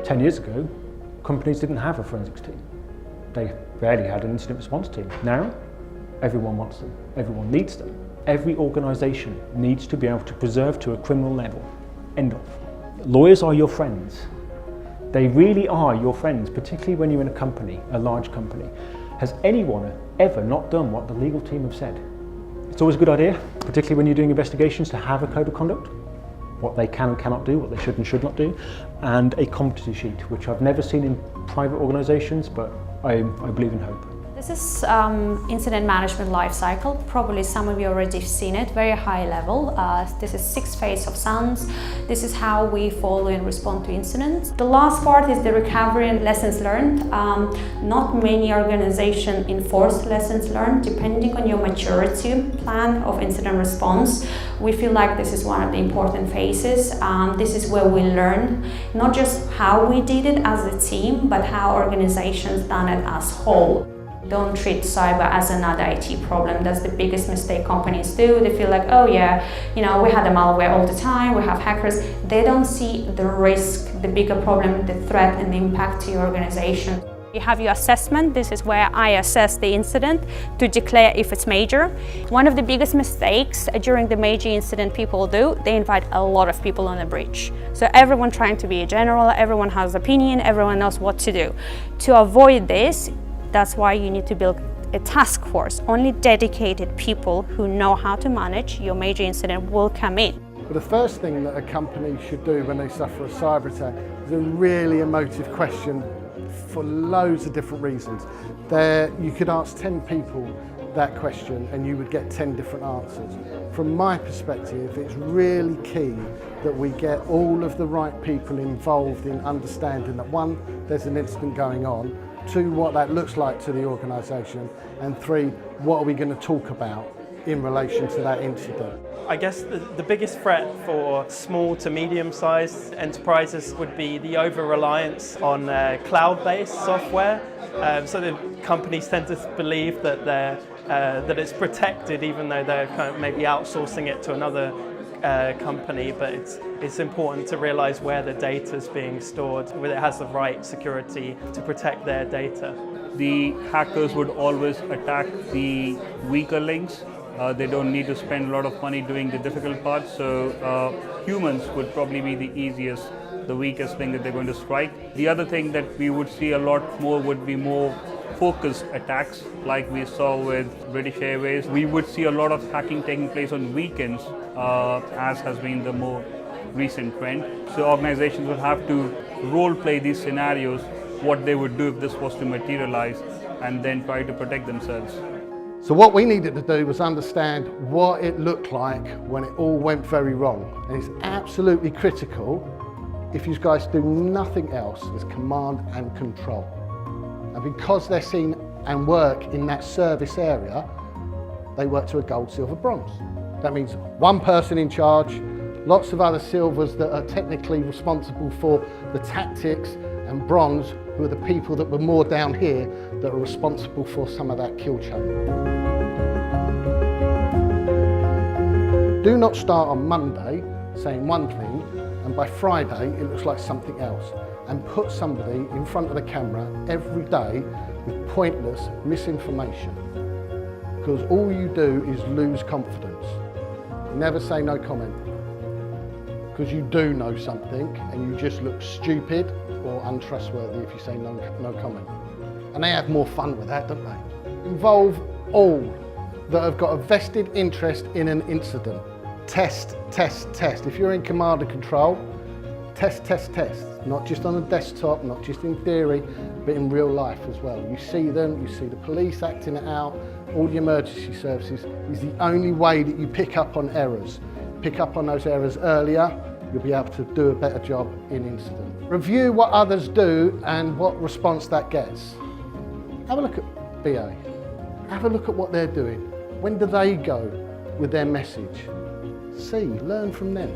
10 years ago, companies didn't have a forensics team. They barely had an incident response team. Now, everyone wants them, everyone needs them. Every organisation needs to be able to preserve to a criminal level. End of. Lawyers are your friends. They really are your friends, particularly when you're in a company, a large company. Has anyone ever not done what the legal team have said? It's always a good idea, particularly when you're doing investigations, to have a code of conduct, what they can and cannot do, what they should and should not do, and a competency sheet, which I've never seen in private organisations, but I believe in hope. This is incident management lifecycle. Probably some of you already seen it, very high level. This is 6 phases of SANS. This is how we follow and respond to incidents. The last part is the recovery and lessons learned. Not many organizations enforce lessons learned. Depending on your maturity plan of incident response, we feel like this is one of the important phases. This is where we learn not just how we did it as a team, but how organizations done it as whole. Don't treat cyber as another IT problem. That's the biggest mistake companies do. They feel like, oh yeah, you know, we had a malware all the time, we have hackers. They don't see the risk, the bigger problem, the threat and the impact to your organization. You have your assessment. This is where I assess the incident to declare if it's major. One of the biggest mistakes during the major incident people do, they invite a lot of people on a breach. So everyone trying to be a general, everyone has opinion, everyone knows what to do. To avoid this, that's why you need to build a task force. Only dedicated people who know how to manage your major incident will come in. But the first thing that a company should do when they suffer a cyber attack is a really emotive question for loads of different reasons. You could ask 10 people that question and you would get 10 different answers. From my perspective, it's really key that we get all of the right people involved in understanding that, 1, there's an incident going on, 2, what that looks like to the organisation, and 3, what are we going to talk about in relation to that incident. I guess the biggest threat for small to medium-sized enterprises would be the over-reliance on cloud-based software. So the companies tend to believe that that it's protected, even though they're kind of maybe outsourcing it to another company. But it's important to realize where the data is being stored, whether it has the right security to protect their data. The hackers would always attack the weaker links. They don't need to spend a lot of money doing the difficult parts, so humans would probably be the weakest thing that they're going to strike. The other thing that we would see a lot more would be more focused attacks, like we saw with British Airways. We would see a lot of hacking taking place on weekends, as has been the more recent trend. So organizations would have to role play these scenarios, what they would do if this was to materialize, and then try to protect themselves. So what we needed to do was understand what it looked like when it all went very wrong. And it's absolutely critical, if you guys do nothing else, is command and control. And because they're seen and work in that service area, they work to a gold, silver, bronze. That means one person in charge, lots of other silvers that are technically responsible for the tactics, and bronze, who are the people that were more down here, that are responsible for some of that kill chain. Do not start on Monday saying one thing, and by Friday it looks like something else. And put somebody in front of the camera every day with pointless misinformation. Because all you do is lose confidence. Never say no comment. Because you do know something and you just look stupid or untrustworthy if you say no comment. And they have more fun with that, don't they? Involve all that have got a vested interest in an incident. Test, test, test. If you're in command and control, test, test, test. Not just on a desktop, not just in theory, but in real life as well. You see them, you see the police acting it out, all the emergency services is the only way that you pick up on errors. Pick up on those errors earlier, you'll be able to do a better job in incident. Review what others do and what response that gets. Have a look at BA. Have a look at what they're doing. When do they go with their message? See, learn from them.